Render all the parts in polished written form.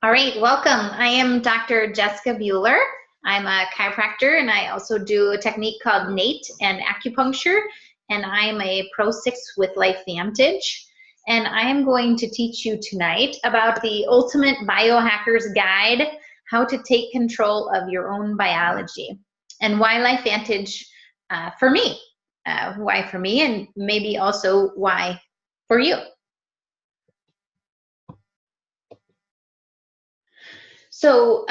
All right, welcome. I am Dr. Jessica Bueller. I'm a chiropractor and I also do a technique called NATE and acupuncture, and I'm a Pro 6 with LifeVantage. And I am going to teach you tonight about the ultimate biohacker's guide, how to take control of your own biology, and why LifeVantage for me. Why for me, and maybe also why for you. So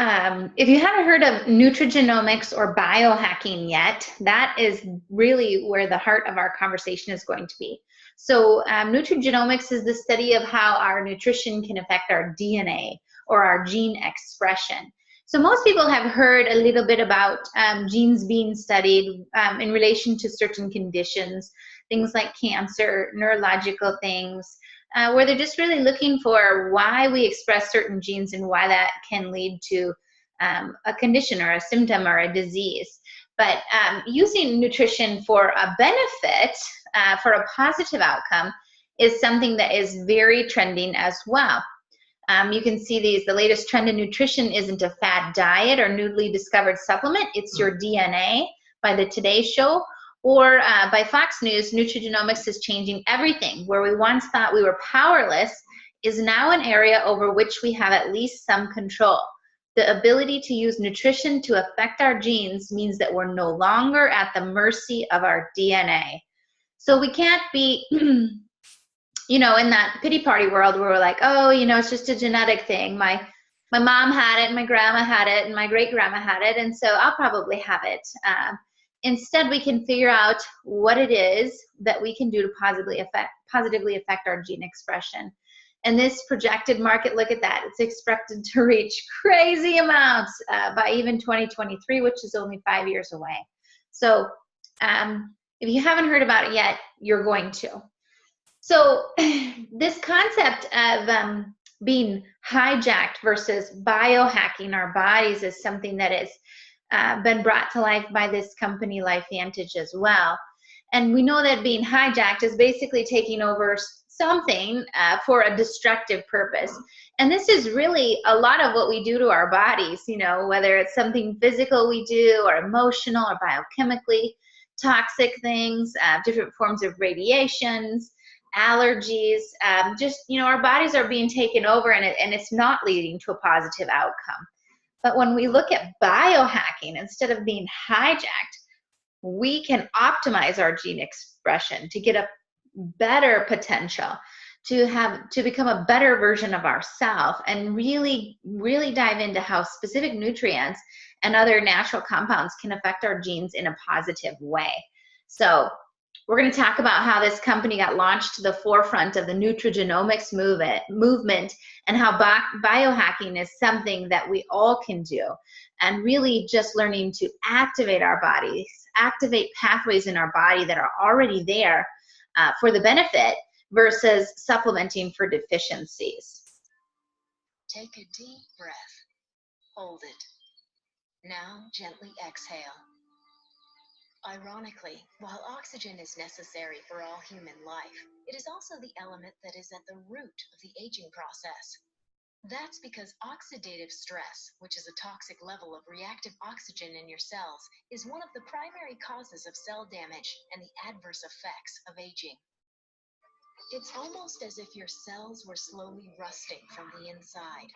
if you haven't heard of nutrigenomics or biohacking yet, that is really where the heart of our conversation is going to be. So nutrigenomics is the study of how our nutrition can affect our DNA or our gene expression. So most people have heard a little bit about genes being studied in relation to certain conditions, things like cancer, neurological things, where they're just really looking for why we express certain genes and why that can lead to a condition or a symptom or a disease. But using nutrition for a benefit, for a positive outcome, is something that is very trending as well. You can see the latest trend in nutrition isn't a fad diet or newly discovered supplement, it's your DNA by the Today Show. Or by Fox News, nutrigenomics is changing everything. Where we once thought we were powerless is now an area over which we have at least some control. The ability to use nutrition to affect our genes means that we're no longer at the mercy of our DNA. So we can't be, you know, in that pity party world where we're like, oh, you know, it's just a genetic thing. My mom had it, and my grandma had it, and my great-grandma had it, and so I'll probably have it. Instead, we can figure out what it is that we can do to positively affect our gene expression. And this projected market, look at that, it's expected to reach crazy amounts by even 2023, which is only 5 years away. So if you haven't heard about it yet, you're going to. So this concept of being hijacked versus biohacking our bodies is something that is been brought to life by this company LifeVantage as well. And we know that being hijacked is basically taking over something for a destructive purpose. And this is really a lot of what we do to our bodies, you know, whether it's something physical we do or emotional or biochemically, toxic things, different forms of radiations, allergies, just, you know, our bodies are being taken over and it's not leading to a positive outcome. But when we look at biohacking, instead of being hijacked, we can optimize our gene expression to get a better potential, to become a better version of ourselves, and really dive into how specific nutrients and other natural compounds can affect our genes in a positive way. So we're going to talk about how this company got launched to the forefront of the nutrigenomics movement and how biohacking is something that we all can do, and really just learning to activate our bodies, activate pathways in our body that are already there for the benefit versus supplementing for deficiencies. Take a deep breath. Hold it. Now gently exhale. Ironically, while oxygen is necessary for all human life, it is also the element that is at the root of the aging process. That's because oxidative stress, which is a toxic level of reactive oxygen in your cells, is one of the primary causes of cell damage and the adverse effects of aging. It's almost as if your cells were slowly rusting from the inside.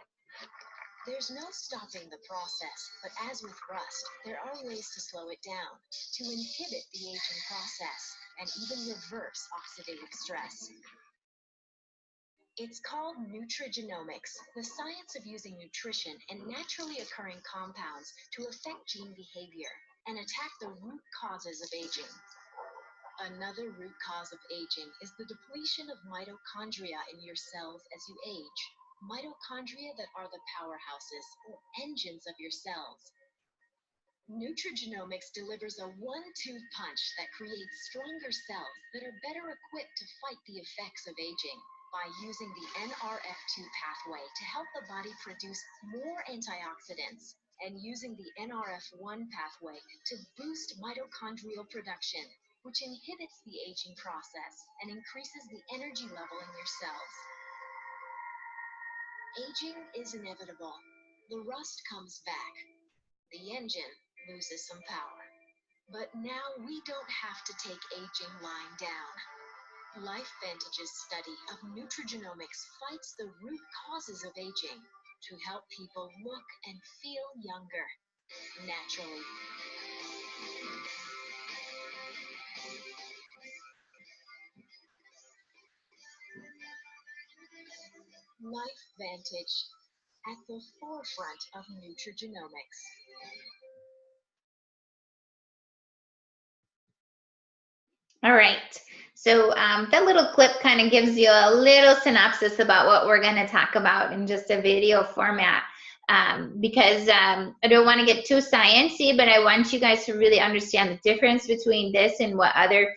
There's no stopping the process, but as with rust, there are ways to slow it down, to inhibit the aging process, and even reverse oxidative stress. It's called nutrigenomics, the science of using nutrition and naturally occurring compounds to affect gene behavior and attack the root causes of aging. Another root cause of aging is the depletion of mitochondria in your cells as you age. Mitochondria that are the powerhouses or engines of your cells. Nutrigenomics delivers a one-two punch that creates stronger cells that are better equipped to fight the effects of aging by using the NRF2 pathway to help the body produce more antioxidants and using the NRF1 pathway to boost mitochondrial production, which inhibits the aging process and increases the energy level in your cells. Aging is inevitable. The rust comes back. The engine loses some power. But now we don't have to take aging lying down. LifeVantage's study of nutrigenomics fights the root causes of aging to help people look and feel younger naturally. LifeVantage, at the forefront of nutrigenomics. All right. So that little clip kind of gives you a little synopsis about what we're going to talk about in just a video format. Because I don't want to get too sciencey, but I want you guys to really understand the difference between this and what other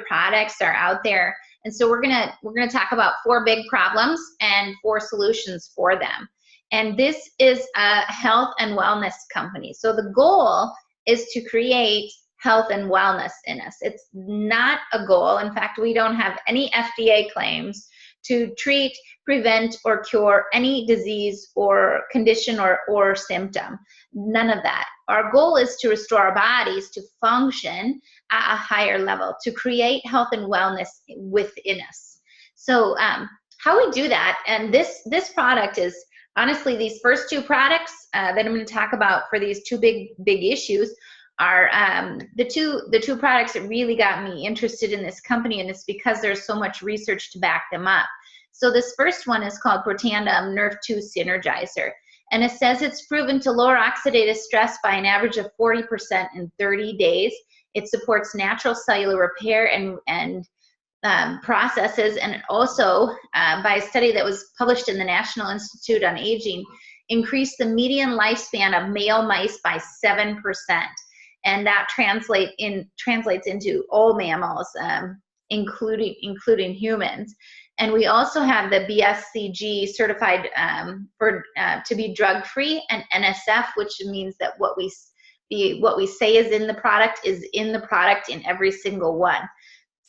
products are out there. And so we're gonna talk about 4 big problems and 4 solutions for them. And this is a health and wellness company. So the goal is to create health and wellness in us. It's not a goal. In fact, we don't have any FDA claims to treat, prevent, or cure any disease or condition or symptom. None of that. Our goal is to restore our bodies to function at a higher level, to create health and wellness within us. So how we do that, and this product is, honestly, these first 2 products that I'm going to talk about for these 2 big issues are the two products that really got me interested in this company, and it's because there's so much research to back them up. So this first one is called Protandim Nerve 2 Synergizer, and it says it's proven to lower oxidative stress by an average of 40% in 30 days. It supports natural cellular repair and processes, and it also, by a study that was published in the National Institute on Aging, increased the median lifespan of male mice by 7%. And that translates into all mammals, including humans. And we also have the BSCG certified to be drug-free, and NSF, which means that what we say is in the product is in the product in every single one.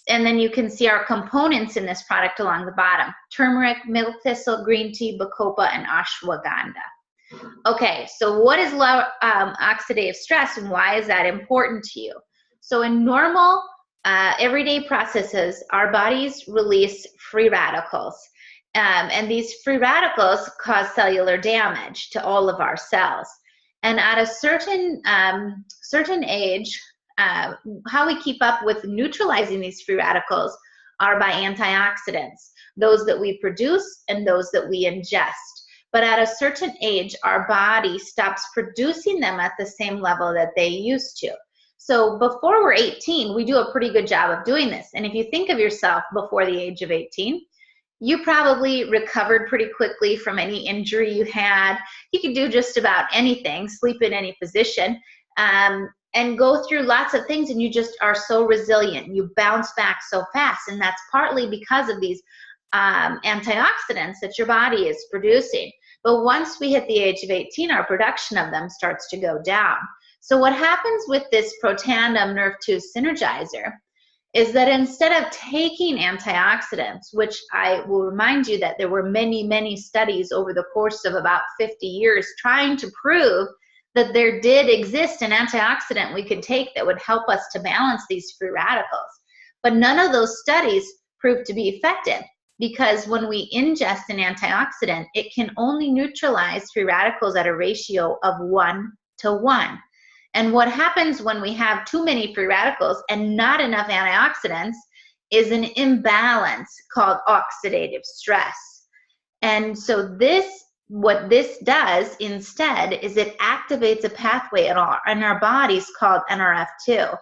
And then you can see our components in this product along the bottom: turmeric, milk thistle, green tea, bacopa, and ashwagandha. Okay, so what is low oxidative stress, and why is that important to you? So in normal everyday processes, our bodies release free radicals, and these free radicals cause cellular damage to all of our cells. And at a certain age, how we keep up with neutralizing these free radicals are by antioxidants, those that we produce and those that we ingest. But at a certain age, our body stops producing them at the same level that they used to. So before we're 18, we do a pretty good job of doing this. And if you think of yourself before the age of 18, you probably recovered pretty quickly from any injury you had. You could do just about anything, sleep in any position, and go through lots of things, and you just are so resilient. You bounce back so fast, and that's partly because of these antioxidants that your body is producing. But once we hit the age of 18, our production of them starts to go down. So what happens with this Protandim Nerve 2 Synergizer is that instead of taking antioxidants, which I will remind you that there were many, many studies over the course of about 50 years trying to prove that there did exist an antioxidant we could take that would help us to balance these free radicals. But none of those studies proved to be effective, because when we ingest an antioxidant, it can only neutralize free radicals at a ratio of 1:1. And what happens when we have too many free radicals and not enough antioxidants is an imbalance called oxidative stress. And so what this does instead is it activates a pathway in our bodies called NRF2.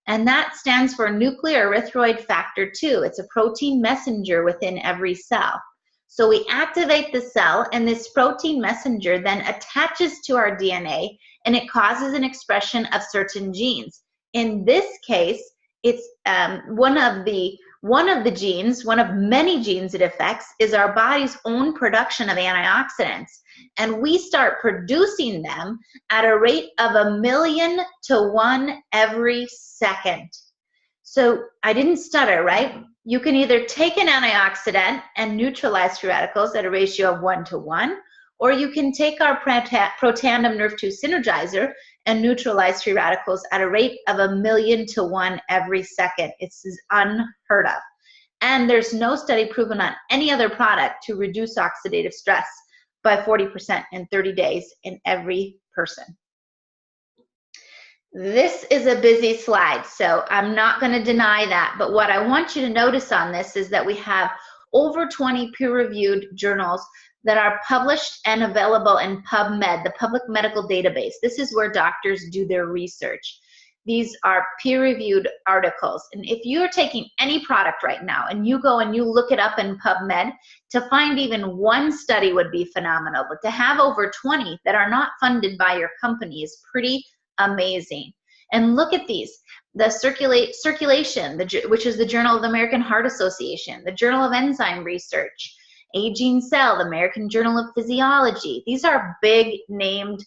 And that stands for nuclear erythroid factor 2. It's a protein messenger within every cell. So we activate the cell, and this protein messenger then attaches to our DNA, and it causes an expression of certain genes. In this case, it's one of many genes it affects is our body's own production of antioxidants. And we start producing them at a rate of 1,000,000 to 1 every second. So I didn't stutter, right? You can either take an antioxidant and neutralize free radicals at a ratio of 1:1, or you can take our protandem Nerve2 synergizer and neutralize free radicals at a rate of 1,000,000 to 1 every second. It's unheard of. And there's no study proven on any other product to reduce oxidative stress by 40% in 30 days in every person. This is a busy slide, so I'm not going to deny that. But what I want you to notice on this is that we have over 20 peer-reviewed journals that are published and available in PubMed, the public medical database. This is where doctors do their research. These are peer-reviewed articles. And if you're taking any product right now and you go and you look it up in PubMed, to find even one study would be phenomenal. But to have over 20 that are not funded by your company is pretty amazing. And look at these. The Circulation, which is the Journal of the American Heart Association, the Journal of Enzyme Research, Aging Cell, the American Journal of Physiology. These are big named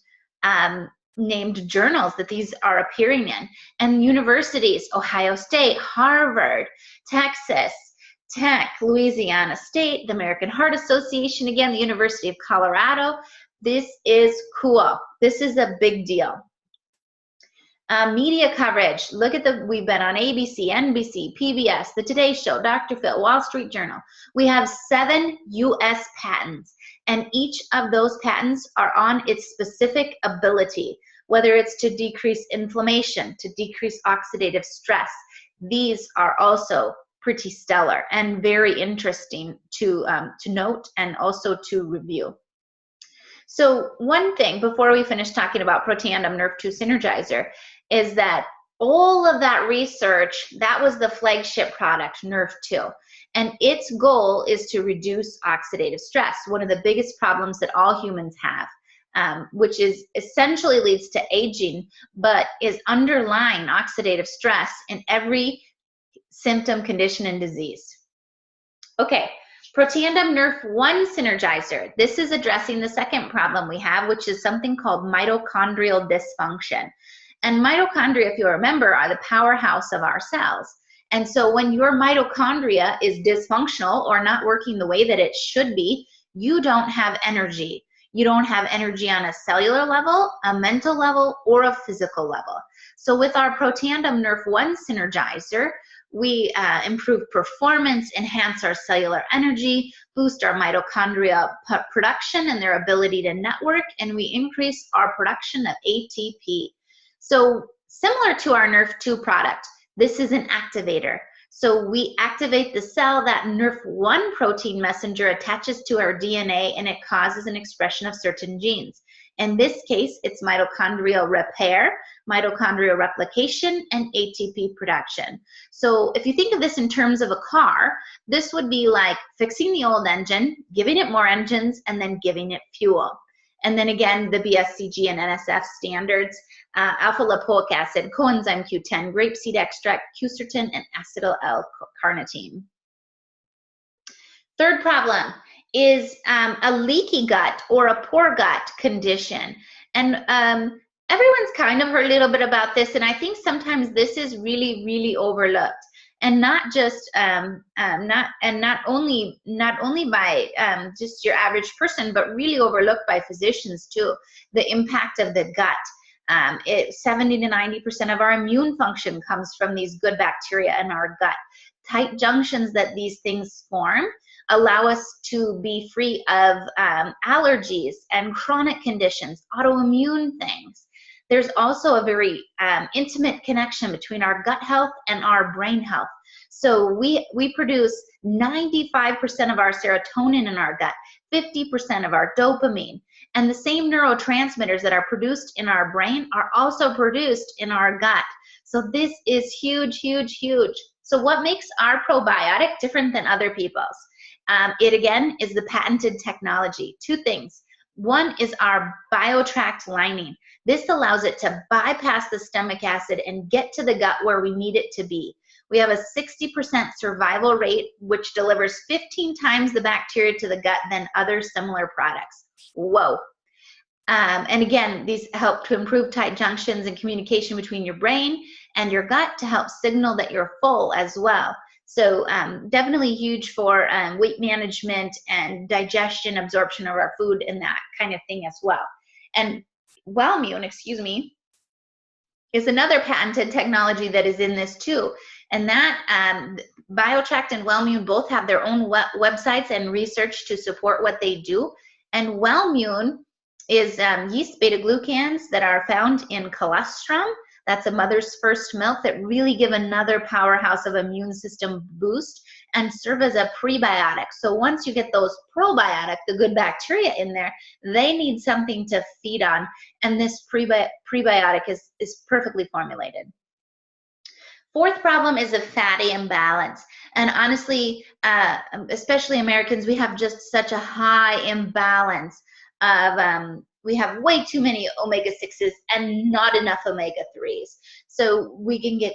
journals that these are appearing in. And universities, Ohio State, Harvard, Texas Tech, Louisiana State, the American Heart Association, again, the University of Colorado. This is cool. This is a big deal. Media coverage. Look at we've been on ABC, NBC, PBS, The Today Show, Dr. Phil, Wall Street Journal. We have 7 US patents, and each of those patents are on its specific ability, whether it's to decrease inflammation, to decrease oxidative stress. These are also pretty stellar and very interesting to note and also to review. So one thing before we finish talking about Protandim Nerve2 Synergizer is that all of that research, that was the flagship product, Nerve2. And its goal is to reduce oxidative stress, one of the biggest problems that all humans have, which is essentially leads to aging, but is underlying oxidative stress in every symptom, condition, and disease. Okay. Protandim Nerve1 Synergizer. This is addressing the second problem we have, which is something called mitochondrial dysfunction. And mitochondria, if you remember, are the powerhouse of our cells. And so when your mitochondria is dysfunctional or not working the way that it should be, you don't have energy. You don't have energy on a cellular level, a mental level, or a physical level. So with our Protandim Nerve1 Synergizer, we improve performance, enhance our cellular energy, boost our mitochondria production and their ability to network, and we increase our production of ATP. So similar to our Nerve2 product, this is an activator. So we activate the cell, that Nerve1 protein messenger attaches to our DNA, and it causes an expression of certain genes. In this case, it's mitochondrial repair, mitochondrial replication, and ATP production. So if you think of this in terms of a car, this would be like fixing the old engine, giving it more engines, and then giving it fuel. And then again, the BSCG and NSF standards, alpha-lipoic acid, coenzyme Q10, grapeseed extract, quercetin, and acetyl L-carnitine. Third problem is a leaky gut or a poor gut condition. And everyone's kind of heard a little bit about this, and I think sometimes this is really, really overlooked. And not just not only by just your average person, but really overlooked by physicians too. The impact of the gut. 70 to 90% of our immune function comes from these good bacteria in our gut. Tight junctions that these things form allow us to be free of allergies and chronic conditions, autoimmune things. There's also a very intimate connection between our gut health and our brain health. So we produce 95% of our serotonin in our gut, 50% of our dopamine. And the same neurotransmitters that are produced in our brain are also produced in our gut. So this is huge, huge, huge. So what makes our probiotic different than other people's? It again is the patented technology. 2 things. One is our BioTract lining. This allows it to bypass the stomach acid and get to the gut where we need it to be. We have a 60% survival rate, which delivers 15 times the bacteria to the gut than other similar products. Whoa. And again, these help to improve tight junctions and communication between your brain and your gut to help signal that you're full as well. So definitely huge for weight management and digestion, absorption of our food, and that kind of thing as well. And Wellmune, excuse me, is another patented technology that is in this too. And that BioHack and Wellmune both have their own websites and research to support what they do. And Wellmune is yeast beta-glucans that are found in colostrum. That's a mother's first milk that really give another powerhouse of immune system boost and serve as a prebiotic. So once you get those probiotic, the good bacteria in there, they need something to feed on. And this prebiotic is perfectly formulated. Fourth problem is a fatty imbalance. And honestly, especially Americans, we have just such a high imbalance of, we have way too many omega-6s and not enough omega-3s. So we can get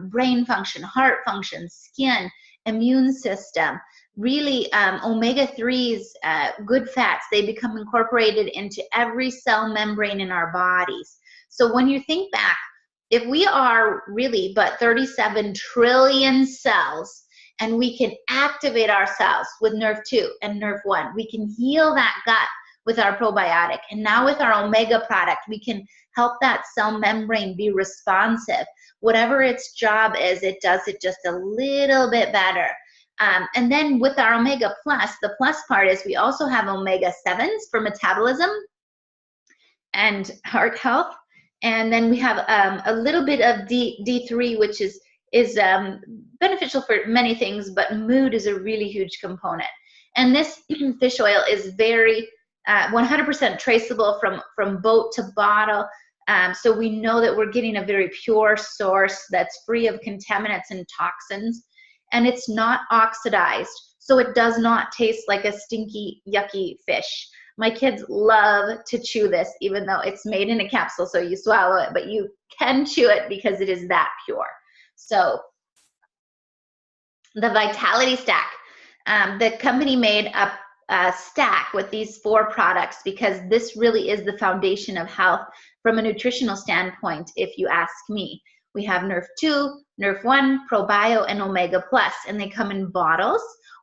brain function, heart function, skin, immune system. Really, omega-3s, good fats, they become incorporated into every cell membrane in our bodies. So when you think back, if we are really but 37 trillion cells and we can activate our cells with nerve 2 and nerve 1, we can heal that gut with our probiotic. And now with our omega product, we can help that cell membrane be responsive. Whatever its job is, it does it just a little bit better. And then with our omega plus, the plus part is we also have omega 7s for metabolism and heart health. And then we have a little bit of D3, which is beneficial for many things, but mood is a really huge component. And this fish oil is very 100% traceable from boat to bottle. So we know that we're getting a very pure source that's free of contaminants and toxins. And it's not oxidized, so it does not taste like a stinky, yucky fish. My kids love to chew this, even though it's made in a capsule, so you swallow it, but you can chew it because it is that pure. So the Vitality Stack, the company made a stack with these 4 products because this really is the foundation of health from a nutritional standpoint, if you ask me. We have Nerve 2, Nerve 1, ProBio, and Omega Plus, and they come in bottles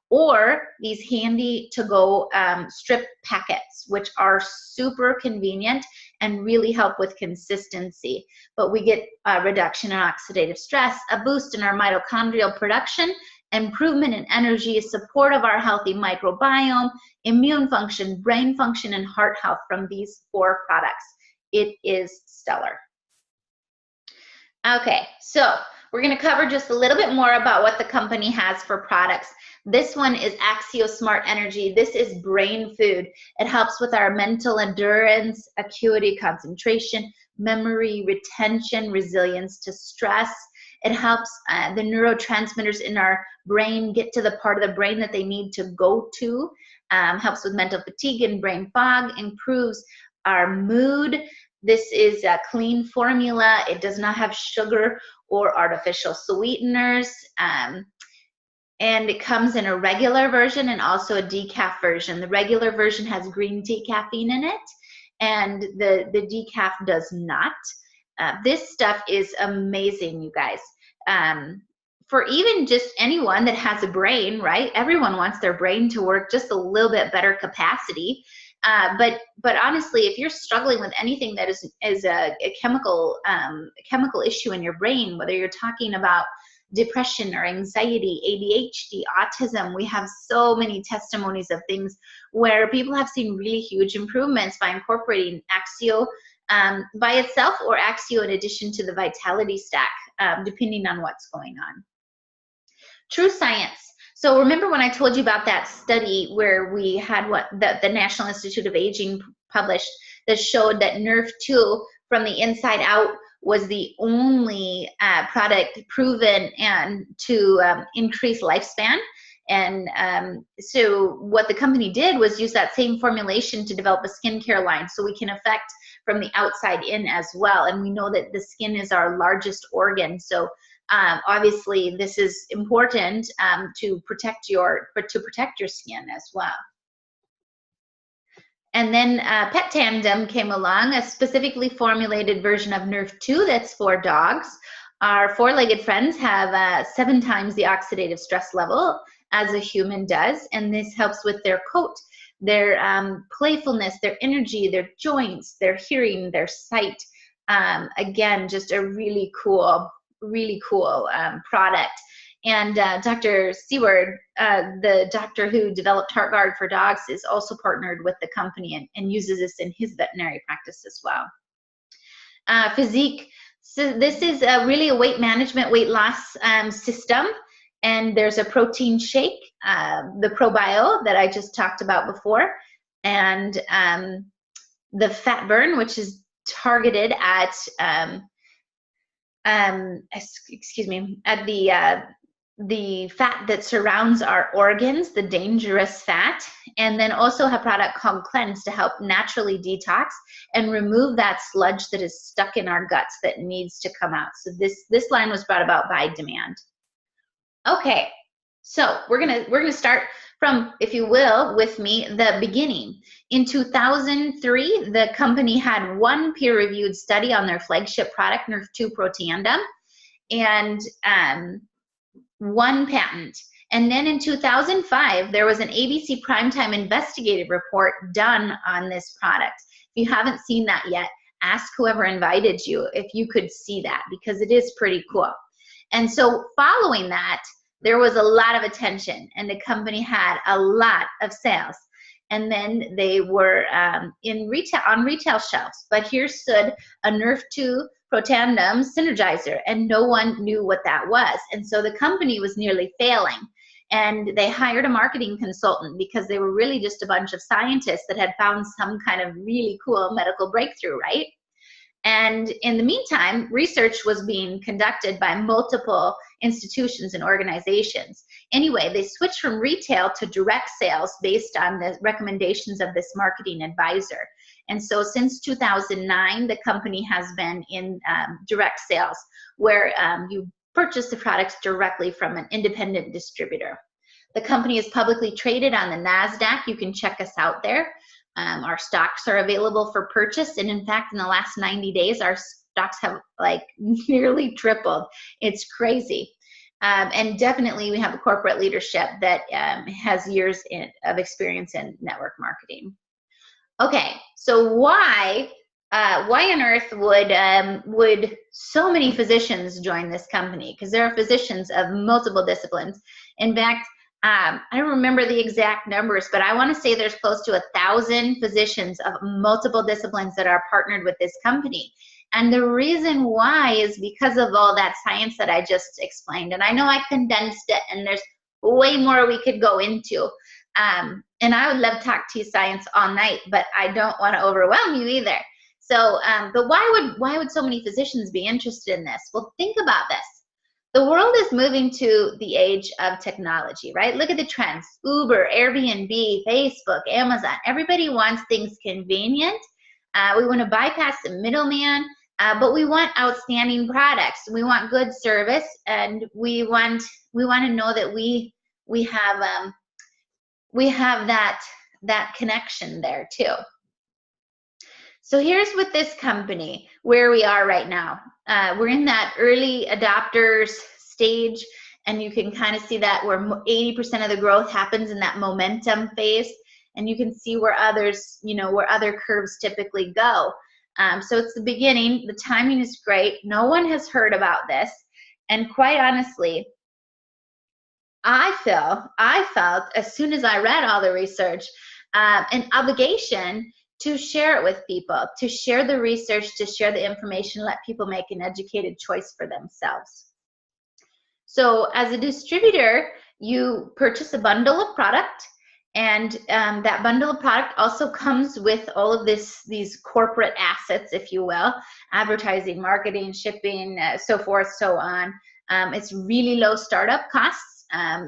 or these handy to go strip packets, which are super convenient and really help with consistency. But we get a reduction in oxidative stress, a boost in our mitochondrial production, improvement in energy, support of our healthy microbiome, immune function, brain function, and heart health from these 4 products. It is stellar. Okay, so we're going to cover just a little bit more about what the company has for products. This one is Axio Smart Energy. This is brain food. It helps with our mental endurance, acuity, concentration, memory, retention, resilience to stress. It helps the neurotransmitters in our brain get to the part of the brain that they need to go to. Helps with mental fatigue and brain fog, improves our mood. This is a clean formula. It does not have sugar or artificial sweeteners. And it comes in a regular version and also a decaf version. The regular version has green tea caffeine in it, and the decaf does not. This stuff is amazing, you guys. For even just anyone that has a brain, right? Everyone wants their brain to work just a little bit better capacity. But honestly, if you're struggling with anything that is a chemical issue in your brain, whether you're talking about depression or anxiety, ADHD, autism, we have so many testimonies of things where people have seen really huge improvements by incorporating Axio by itself or Axio in addition to the Vitality Stack, depending on what's going on. True science. So remember when I told you about that study where we had what the National Institute of Aging published that showed that Nerve 2 from the inside out was the only product proven and to increase lifespan. And so what the company did was use that same formulation to develop a skincare line so we can affect from the outside in as well. And we know that the skin is our largest organ. So obviously this is important to protect your skin as well. And then Pet Tandem came along, a specifically formulated version of Nerve 2 that's for dogs. Our four-legged friends have 7 times the oxidative stress level as a human does, and this helps with their coat, their playfulness, their energy, their joints, their hearing, their sight. Again, just a really cool product. And Dr. Seward, the doctor who developed HeartGuard for dogs, is also partnered with the company and uses this in his veterinary practice as well. Physique. So this is really a weight management, weight loss system. And there's a protein shake, the ProBio that I just talked about before, and the fat burn, which is targeted at at the fat that surrounds our organs, the dangerous fat, and then also a product called Cleanse to help naturally detox and remove that sludge that is stuck in our guts that needs to come out. So this line was brought about by demand. Okay, so we're gonna start from, if you will, with me, the beginning. In 2003, the company had 1 peer-reviewed study on their flagship product, Nerf2 Protandim, and 1 patent. And then in 2005, there was an ABC Primetime investigative report done on this product. If you haven't seen that yet, ask whoever invited you if you could see that, because it is pretty cool. And so following that, there was a lot of attention, and the company had a lot of sales. And then they were on retail shelves. But here stood a Nerf2 Protandim Synergizer, and no one knew what that was. And so the company was nearly failing. And they hired a marketing consultant because they were really just a bunch of scientists that had found some kind of really cool medical breakthrough, right? And in the meantime, research was being conducted by multiple institutions and organizations. Anyway, they switched from retail to direct sales based on the recommendations of this marketing advisor. And so since 2009, the company has been in direct sales, where you purchase the products directly from an independent distributor. The company is publicly traded on the NASDAQ. You can check us out there. Our stocks are available for purchase, and in fact, in the last 90 days, our stocks have like nearly tripled. It's crazy. And definitely we have a corporate leadership that has years of experience in network marketing. Okay, so why on earth would so many physicians join this company? Because there are physicians of multiple disciplines. In fact, I don't remember the exact numbers, but I want to say there's close to 1,000 physicians of multiple disciplines that are partnered with this company. And the reason why is because of all that science that I just explained. And I know I condensed it, and there's way more we could go into. And I would love to talk to you science all night, but I don't want to overwhelm you either. So, but why would so many physicians be interested in this? Well, think about this. The world is moving to the age of technology, right? Look at the trends. Uber, Airbnb, Facebook, Amazon. Everybody wants things convenient. We want to bypass the middleman, but we want outstanding products. We want good service, and we want to know that we have that connection there too. So here's with this company, where we are right now. We're in that early adopters stage, and you can kind of see that where 80% of the growth happens in that momentum phase, and you can see where others, where other curves typically go. So it's the beginning. The timing is great. No one has heard about this, and quite honestly, I felt as soon as I read all the research, an obligation to share it with people, to share the research, to share the information, let people make an educated choice for themselves. So as a distributor, you purchase a bundle of product, and that bundle of product also comes with all of these corporate assets, if you will, advertising, marketing, shipping, so forth, so on. It's really low startup costs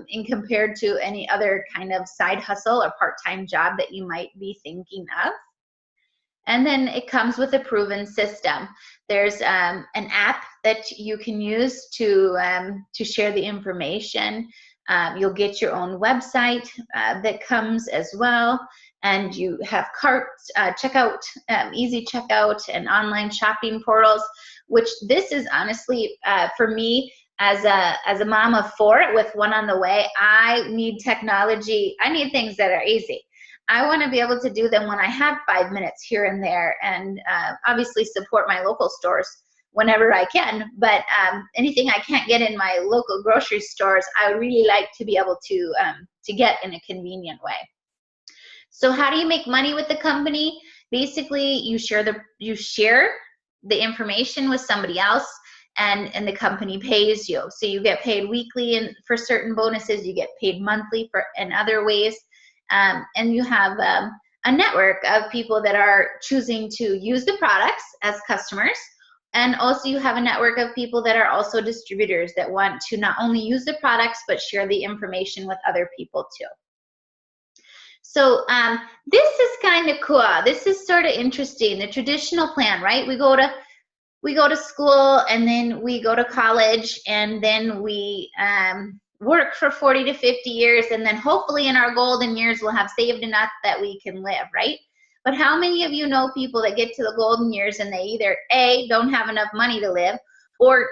in compared to any other kind of side hustle or part-time job that you might be thinking of. And then it comes with a proven system. There's an app that you can use to share the information. You'll get your own website that comes as well. and you have carts, checkout, easy checkout, and online shopping portals, which this is honestly, for me, as a mom of 4 with one on the way, I need technology. I need things that are easy. I want to be able to do them when I have 5 minutes here and there, and obviously support my local stores whenever I can. But anything I can't get in my local grocery stores, I would really like to be able to get in a convenient way. So how do you make money with the company? Basically, you share the information with somebody else, and the company pays you. So you get paid weekly for certain bonuses, you get paid monthly in other ways, and you have a network of people that are choosing to use the products as customers, and also you have a network of people that are also distributors that want to not only use the products but share the information with other people too. So this is kind of cool. This is sort of interesting. The traditional plan, right? We go to school, and then we go to college, and then we work for 40 to 50 years, and then hopefully in our golden years we'll have saved enough that we can live, right? But how many of you know people that get to the golden years and they either A, don't have enough money to live, or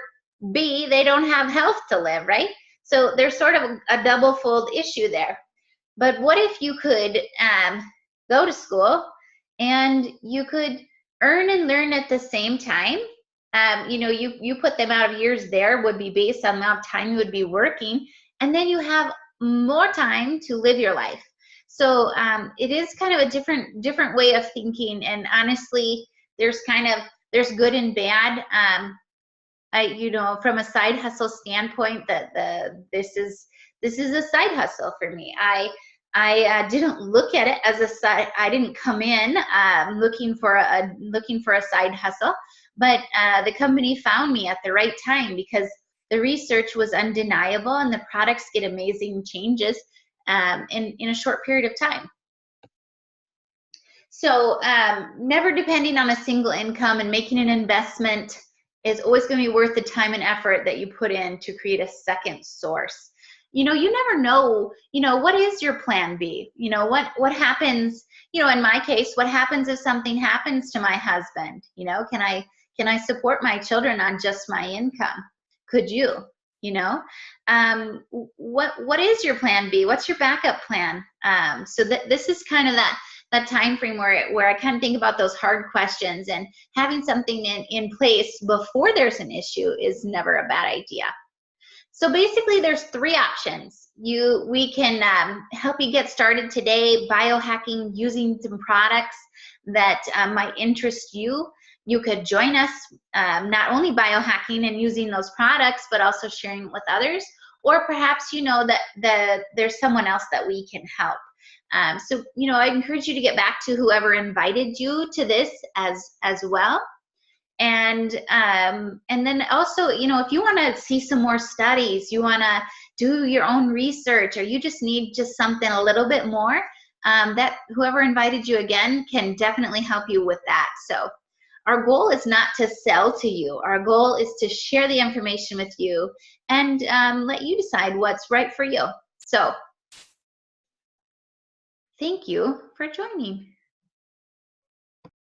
B, they don't have health to live, right? So there's sort of a double-fold issue there. But what if you could go to school and you could earn and learn at the same time? You know, you put the amount of years there would be based on the amount of time you would be working, and then you have more time to live your life. So it is kind of a different way of thinking, and honestly, there's good and bad. You know, from a side hustle standpoint, this is a side hustle for me. I didn't look at it as a side. I didn't come in looking for a side hustle, but the company found me at the right time because the research was undeniable and the products get amazing changes in a short period of time. So never depending on a single income, and making an investment is always going to be worth the time and effort that you put in to create a second source. You know, you never know, you know, what is your plan B? You know, what happens, you know, in my case, what happens if something happens to my husband? You know, can I support my children on just my income? Could you? You know, what is your plan B? What's your backup plan? So this is kind of that time frame where I kind of think about those hard questions, and having something in place before there's an issue is never a bad idea. So basically there's 3 options. We can help you get started today biohacking using some products that might interest you. You could join us not only biohacking and using those products, but also sharing it with others, or perhaps you know that there's someone else that we can help. So, you know, I encourage you to get back to whoever invited you to this as well. And then also, you know, if you want to see some more studies, you want to do your own research, or you just need something a little bit more, that whoever invited you again can definitely help you with that. So our goal is not to sell to you. Our goal is to share the information with you and let you decide what's right for you. So thank you for joining.